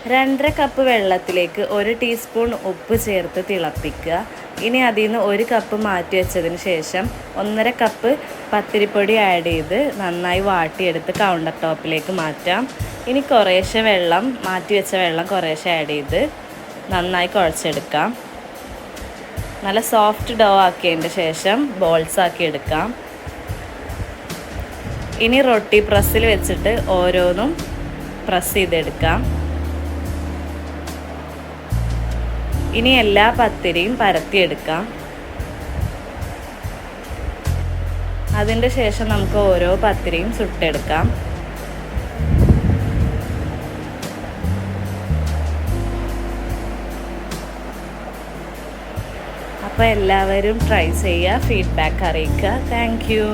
2.5 cup വെള്ളത്തിലേക്ക് 1 teaspoon ഉപ്പ് ചേർത്ത് തിളപ്പിക്കുക. ഇനി അതിൽ നിന്ന് 1 കപ്പ് മാറ്റി വെച്ചതിന് ശേഷം 1.5 കപ്പ് പത്തിരിപ്പൊടി ആഡ് ചെയ്ത് നന്നായി വാട്ടിയെടുത്ത് കൗണ്ടർ ടോപ്പിലേക്ക് മാറ്റാം. ഇനി കുറേശ്ശെ വെള്ളം മാറ്റി വെച്ച വെള്ളം കുറേശ്ശെ ആഡ് ചെയ്ത് നന്നായി കുഴച്ചെടുക്കാം. നല്ല സോഫ്റ്റ് ഡോ ആക്കിയതിൻ്റെ ശേഷം ബോൾസ് ആക്കി എടുക്കാം. ഇനി റൊട്ടി പ്രസ്സിൽ വെച്ചിട്ട് ഓരോന്നും പ്രസ് ചെയ്തെടുക്കാം. ഇനി എല്ലാ പത്തിരിയും പരത്തിയെടുക്കാം. അതിൻ്റെ ശേഷം നമുക്ക് ഓരോ പത്തിരിയും ചുട്ടെടുക്കാം. അപ്പോൾ എല്ലാവരും ട്രൈ ചെയ്യുക, ഫീഡ്ബാക്ക് അറിയിക്കുക. Thank you.